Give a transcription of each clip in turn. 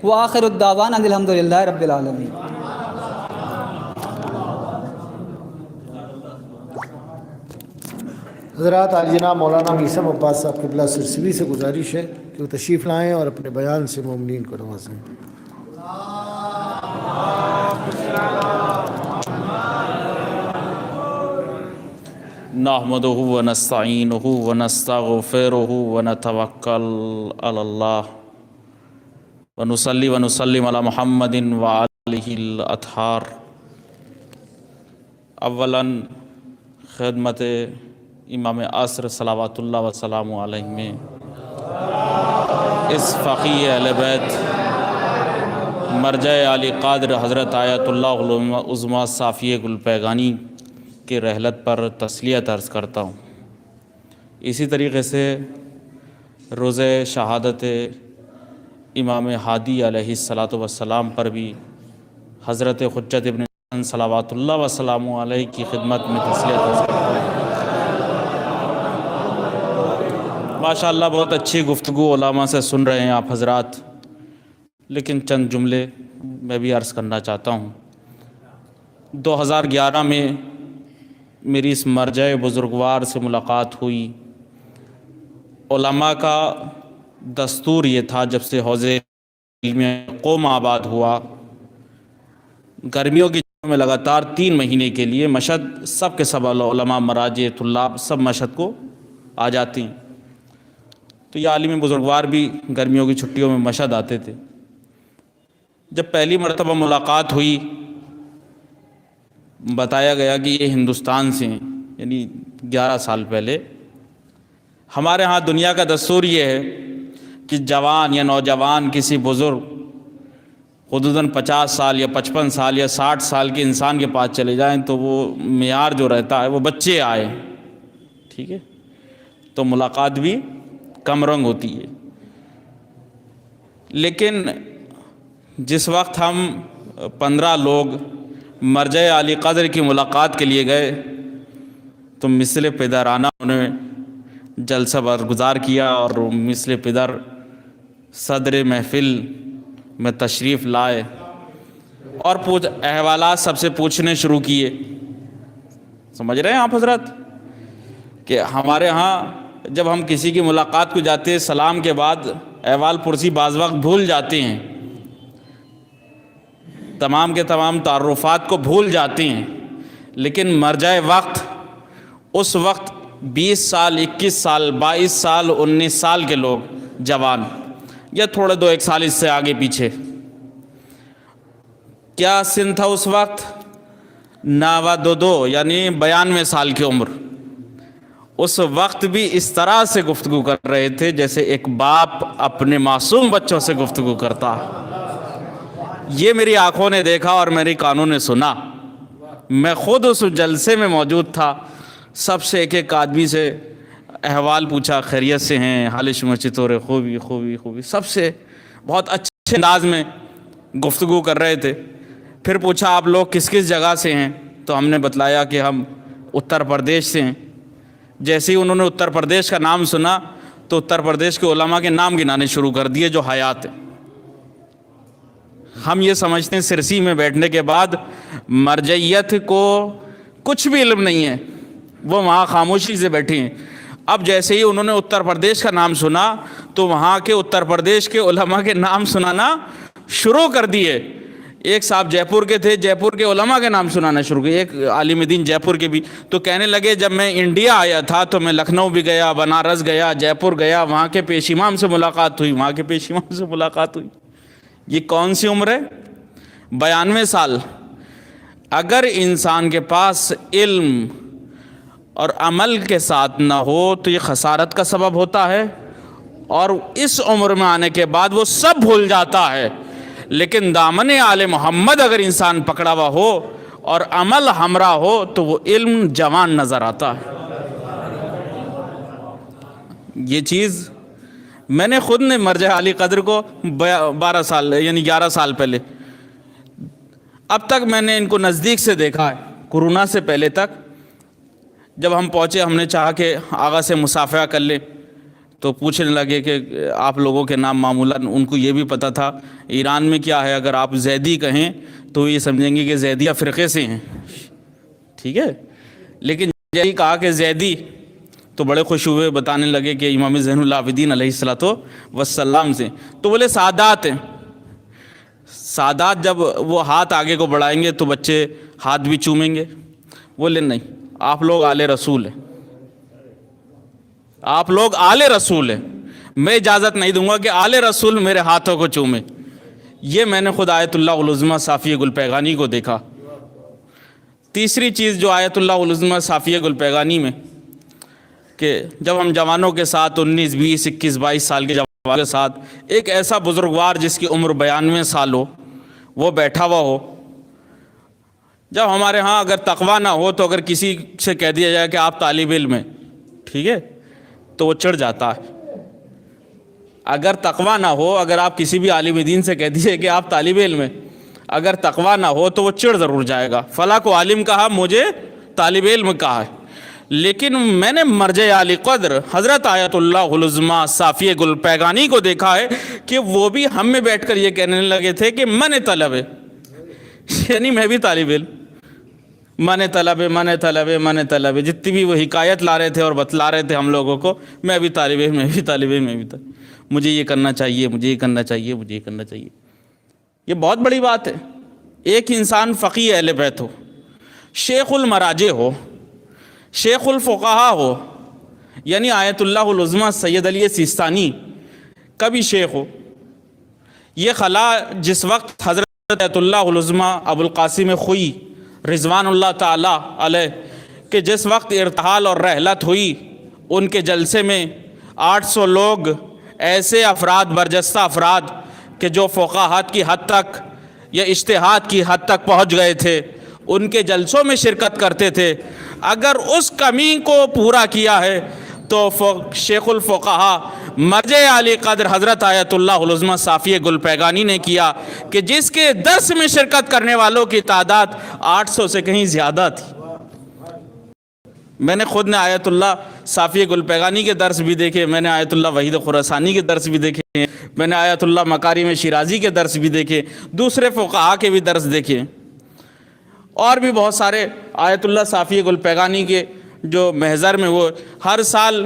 وآخر الدعوانا ان الحمد للہ رب العالمین۔ حضرات عالی جناب مولانا میثم عباس صاحب قبلہ سرسوی سے گزارش ہے کہ وہ تشریف لائیں اور اپنے بیان سے مومنین کو نوازیں۔ نحمدہ ونستعینہ ونستغفرہ ونتوکل علی اللہ ونصلی ونسلم علی محمد وآلہ الاطہار۔ اولا خدمت امام عصر صلوات اللہ وسلام علیہ میں اس فقیہ اہل بیت مرجع علی قادر حضرت آیت اللہ عظمیٰ صافیہ گل پیگانی کی رحلت پر تسلیت عرض کرتا ہوں۔ اسی طریقے سے روز شہادت امام ہادی علیہ السلام پر بھی حضرت حجت ابن حسن صلوات اللہ وسلام علیہ کی خدمت میں تسلیت عرض کرتا ہوں۔ ماشاءاللہ بہت اچھی گفتگو علماء سے سن رہے ہیں آپ حضرات، لیکن چند جملے میں بھی عرض کرنا چاہتا ہوں۔ 2011 میں میری اس مرجع بزرگوار سے ملاقات ہوئی۔ علماء کا دستور یہ تھا جب سے حوض علم قوم آباد ہوا، گرمیوں کی میں لگاتار 3 مہینے کے لیے مشہد سب کے سب علماء مراجع طلاب سب مشہد کو آ جاتے ہیں، تو یہ عالم بزرگوار بھی گرمیوں کی چھٹیوں میں مشہد آتے تھے۔ جب پہلی مرتبہ ملاقات ہوئی بتایا گیا کہ یہ ہندوستان سے ہیں، یعنی 11 سال پہلے۔ ہمارے ہاں دنیا کا دستور یہ ہے کہ جوان یا نوجوان کسی بزرگ حدوداً 50 سال یا 55 سال یا 60 سال کے انسان کے پاس چلے جائیں تو وہ معیار جو رہتا ہے وہ بچے آئے، ٹھیک ہے، تو ملاقات بھی کم رنگ ہوتی ہے۔ لیکن جس وقت ہم 15 لوگ مرجع علی قدر کی ملاقات کے لیے گئے تو مثل پدرانہ انہیں جلسہ برگزار کیا اور مثل پدر صدر محفل میں تشریف لائے اور احوالات سب سے پوچھنے شروع کیے۔ سمجھ رہے ہیں آپ حضرات کہ ہمارے ہاں جب ہم کسی کی ملاقات کو جاتے ہیں سلام کے بعد احوال پرسی بعض وقت بھول جاتے ہیں، تمام کے تمام تعارفات کو بھول جاتے ہیں، لیکن مرجع وقت اس وقت 20 سال 21 سال 22 سال 19 سال کے لوگ جوان یا تھوڑے 2-1 سال اس سے آگے پیچھے، کیا سن تھا اس وقت؟ 92 یعنی 92 سال کی عمر۔ اس وقت بھی اس طرح سے گفتگو کر رہے تھے جیسے ایک باپ اپنے معصوم بچوں سے گفتگو کرتا۔ یہ میری آنکھوں نے دیکھا اور میری کانوں نے سنا۔ میں خود اس جلسے میں موجود تھا، سب سے ایک آدمی سے احوال پوچھا، خیریت سے ہیں، حال شما چطور ہے، خوبی خوبی خوبی، سب سے بہت اچھے انداز میں گفتگو کر رہے تھے۔ پھر پوچھا آپ لوگ کس کس جگہ سے ہیں، تو ہم نے بتلایا کہ ہم اتر پردیش سے ہیں۔ جیسے ہی انہوں نے اتر پردیش کا نام سنا تو اتر پردیش کے علماء کے نام گنانے شروع کر دیے جو حیات ہیں۔ ہم یہ سمجھتے ہیں سرسی میں بیٹھنے کے بعد مرجعیت کو کچھ بھی علم نہیں ہے، وہ وہاں خاموشی سے بیٹھے ہیں۔ اب جیسے ہی انہوں نے اتر پردیش کا نام سنا تو وہاں کے اتر پردیش کے علماء کے نام سنانا شروع کر دیے۔ ایک صاحب جے پور کے تھے، جے پور کے علماء کے نام سنانا شروع کیے، ایک عالم دین جے پور کے بھی، تو کہنے لگے جب میں انڈیا آیا تھا تو میں لکھنؤ بھی گیا، بنارس گیا، جے پور گیا، وہاں کے پیش امام سے ملاقات ہوئی، وہاں کے پیش امام سے ملاقات ہوئی۔ یہ کون سی عمر ہے؟ 92 سال۔ اگر انسان کے پاس علم اور عمل کے ساتھ نہ ہو تو یہ خسارت کا سبب ہوتا ہے، اور اس عمر میں آنے کے بعد وہ سب بھول جاتا ہے۔ لیکن دامن آل محمد اگر انسان پکڑا ہوا ہو اور عمل ہمراہ ہو تو وہ علم جوان نظر آتا ہے۔ یہ چیز میں نے خود نے مرجع علی قدر کو 12 سال یعنی 11 سال پہلے، اب تک میں نے ان کو نزدیک سے دیکھا ہے، کورونا سے پہلے تک۔ جب ہم پہنچے ہم نے چاہا کہ آغا سے مصافحہ کر لیں تو پوچھنے لگے کہ آپ لوگوں کے نام معمولاً ان کو یہ بھی پتہ تھا ایران میں کیا ہے، اگر آپ زیدی کہیں تو یہ سمجھیں گے کہ زیدیہ فرقے سے ہیں، ٹھیک ہے، لیکن یہی کہا کہ زیدی تو بڑے خوش ہوئے، بتانے لگے کہ امام زین العابدین علیہ الصلوۃ والسلام سے، تو بولے سادات ہیں۔ سادات جب وہ ہاتھ آگے کو بڑھائیں گے تو بچے ہاتھ بھی چومیں گے، بولے نہیں، آپ لوگ آل رسول ہیں، آپ لوگ آل رسول ہیں، میں اجازت نہیں دوں گا کہ آل رسول میرے ہاتھوں کو چومے۔ یہ میں نے خود آیت اللہ العظمیٰ صافیہ گلپیگانی کو دیکھا۔ تیسری چیز جو آیت اللہ العظمیٰ صافیہ گلپیگانی میں، کہ جب ہم جوانوں کے ساتھ 19 20 21 22 سال کے جوانوں کے ساتھ ایک ایسا بزرگوار جس کی عمر 92 سال ہو وہ بیٹھا ہوا ہو، جب ہمارے ہاں اگر تقویٰ نہ ہو تو اگر کسی سے کہہ دیا جائے کہ آپ طالب علم ہیں، ٹھیک ہے، تو وہ چڑھ جاتا ہے۔ اگر تقویٰ نہ ہو، اگر آپ کسی بھی عالم دین سے کہہ دیجئے کہ آپ طالب علم ہیں، اگر تقویٰ نہ ہو تو وہ چڑھ ضرور جائے گا، فلاں کو عالم کہا، مجھے طالب علم کہا ہے۔ لیکن میں نے مرجع عالی قدر حضرت آیت اللہ العظمیٰ صافیہ گلپیگانی کو دیکھا ہے کہ وہ بھی ہم میں بیٹھ کر یہ کہنے لگے تھے کہ من طلب ہے، یعنی میں بھی طالب علم، من طلب ہے، من طلب ہے، من طلب ہے، جتنی بھی وہ حکایت لا رہے تھے اور بتلا رہے تھے ہم لوگوں کو، میں بھی طالب علم، میں بھی طالب علم، میں بھی طالب، مجھے یہ کرنا چاہیے، مجھے یہ کرنا چاہیے، مجھے یہ کرنا چاہیے۔ یہ بہت بڑی بات ہے۔ ایک انسان فقیہ اہل بیت ہو، شیخ المراجع ہو، شیخ الفقہاء ہو، یعنی آیت اللہ العظمیٰ سید علی سیستانی کا بھی شیخ ہو۔ یہ خلا جس وقت حضرت آیت اللہ العظمیٰ ابو القاسم خوئی رضوان اللہ تعالیٰ علیہ کہ جس وقت ارتحال اور رحلت ہوئی، ان کے جلسے میں 800 لوگ ایسے افراد، برجستہ افراد کہ جو فقاہت کی حد تک یا اجتہاد کی حد تک پہنچ گئے تھے، ان کے جلسوں میں شرکت کرتے تھے، اگر اس کمی کو پورا کیا ہے تو شیخ الفقہاء مرجع عالی قدر حضرت آیت اللہ العظمیٰ صافیہ گلپیگانی نے کیا کہ جس کے درس میں شرکت کرنے والوں کی تعداد 800 سے کہیں زیادہ تھی۔ میں نے خود نے آیت اللہ صافیہ گلپیگانی کے درس بھی دیکھے، میں نے آیت اللہ وحید خراسانی کے درس بھی دیکھے، میں نے آیت اللہ مکارم شیرازی کے درس بھی دیکھے، دوسرے فقہاء کے بھی درس دیکھے، اور بھی بہت سارے آیت اللہ صافیہ گلپیگانی کے جو محضر میں وہ ہر سال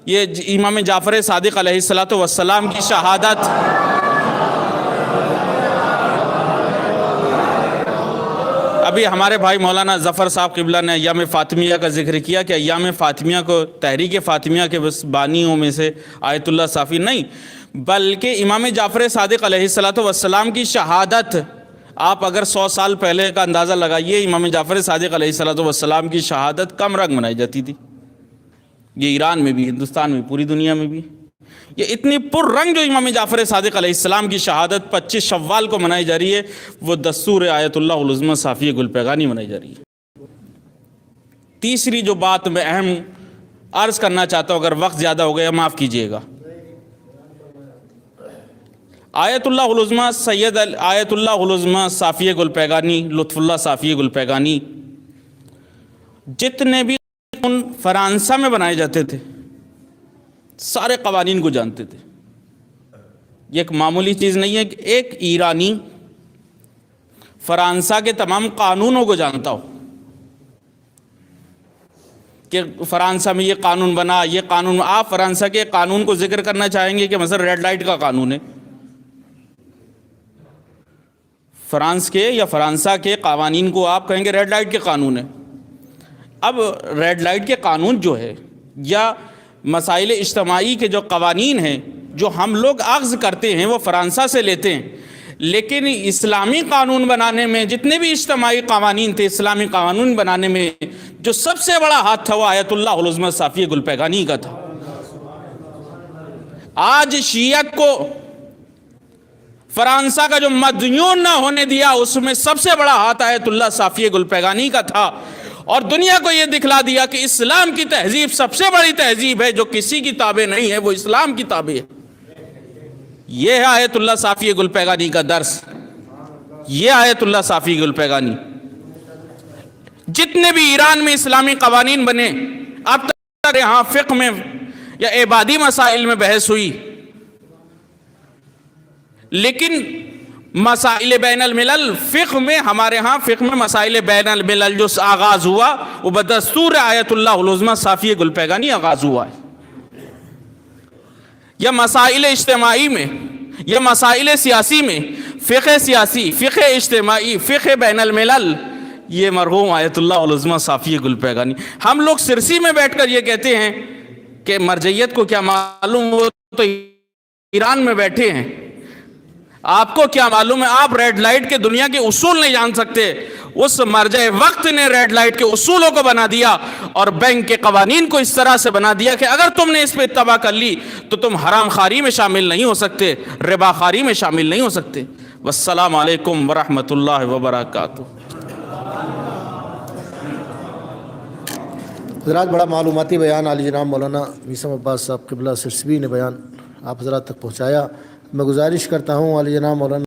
یہ امام جعفر صادق علیہ الصلوۃ والسلام کی شہادت، ابھی ہمارے بھائی مولانا ظفر صاحب قبلہ نے ایام فاطمیہ کا ذکر کیا کہ ایام فاطمیہ کو تحریک فاطمیہ کے بس بانیوں میں سے آیت اللہ صافی نہیں، بلکہ امام جعفر صادق علیہ الصلوۃ والسلام کی شہادت، آپ اگر 100 سال پہلے کا اندازہ لگائیے، امام جعفر صادق علیہ الصلوۃ والسلام کی شہادت کم رنگ منائی جاتی تھی۔ یہ ایران میں بھی، ہندوستان میں، پوری دنیا میں بھی یہ اتنی پر رنگ جو امام جعفر صادق علیہ السلام کی شہادت 25 شوال کو منائی جا رہی ہے، وہ دستور آیت اللہ العظمیٰ صافیہ گلپیگانی منائی جا رہی ہے۔ تیسری جو بات میں اہم عرض کرنا چاہتا ہوں، اگر وقت زیادہ ہو گیا معاف کیجیے گا، آیت اللہ العظمیٰ آیت اللہ العظمیٰ صافیہ گلپیگانی، لطف اللہ صافیہ گلپیگانی جتنے بھی فرانسہ میں بنائے جاتے تھے سارے قوانین کو جانتے تھے۔ یہ ایک معمولی چیز نہیں ہے کہ ایک ایرانی فرانسہ کے تمام قانونوں کو جانتا ہو کہ فرانسہ میں یہ قانون بنا، یہ قانون، آپ فرانسہ کے قانون کو ذکر کرنا چاہیں گے کہ مثلا ریڈ لائٹ کا قانون ہے، فرانس کے یا فرانسہ کے قوانین کو آپ کہیں گے ریڈ لائٹ کے قانون ہے۔ اب ریڈ لائٹ کے قانون جو ہے یا مسائل اجتماعی کے جو قوانین ہیں جو ہم لوگ اخذ کرتے ہیں وہ فرانسہ سے لیتے ہیں، لیکن اسلامی قانون بنانے میں جتنے بھی اجتماعی قوانین تھے، اسلامی قانون بنانے میں جو سب سے بڑا ہاتھ تھا وہ آیت اللہ العظمیٰ صافیہ گلپیگانی کا تھا۔ آج شیعت کو فرانسہ کا جو مدیون نہ ہونے دیا، اس میں سب سے بڑا ہاتھ آیت اللہ صافیہ گلپیگانی کا تھا، اور دنیا کو یہ دکھلا دیا کہ اسلام کی تہذیب سب سے بڑی تہذیب ہے، جو کسی کی تابع نہیں ہے، وہ اسلام کی تابع ہے۔ یہ ہے آیت اللہ صافیہ گلپیگانی کا درس، یہ آیت اللہ صافیہ گلپیگانی۔ جتنے بھی ایران میں اسلامی قوانین بنے، اب تک یہاں فقہ میں یا عبادی مسائل میں بحث ہوئی، لیکن مسائل بین الملل فقہ میں، ہمارے ہاں فقہ میں مسائل بین الملل جو آغاز ہوا وہ بدستور آیت اللہ العظمیٰ صافیہ گلپیگانی آغاز ہوا ہے. یا مسائل اجتماعی میں یا مسائل سیاسی میں فقہ سیاسی، فقہ اجتماعی، فقہ بین الملل، یہ مرحوم آیت اللہ العظمیٰ صافیہ گلپیگانی. ہم لوگ سرسی میں بیٹھ کر یہ کہتے ہیں کہ مرجعیت کو کیا معلوم، وہ تو ایران میں بیٹھے ہیں، آپ کو کیا معلوم ہے؟ آپ ریڈ لائٹ کے دنیا کے اصول نہیں جان سکتے. اس مرجع وقت نے ریڈ لائٹ کے اصولوں کو بنا دیا اور بینک کے قوانین کو اس طرح سے بنا دیا کہ اگر تم نے اس پہ اتباع کر لی تو تم حرام خواری میں شامل نہیں ہو سکتے، ربا خواری میں شامل نہیں ہو سکتے. والسلام علیکم ورحمۃ اللہ وبرکاتہ. حضرات، بڑا معلوماتی بیان عالی جناب مولانا میثم عباس صاحب قبلہ سرسوی نے بیان آپ حضرات تک پہنچایا. میں گزارش کرتا ہوں عالی جناب مولانا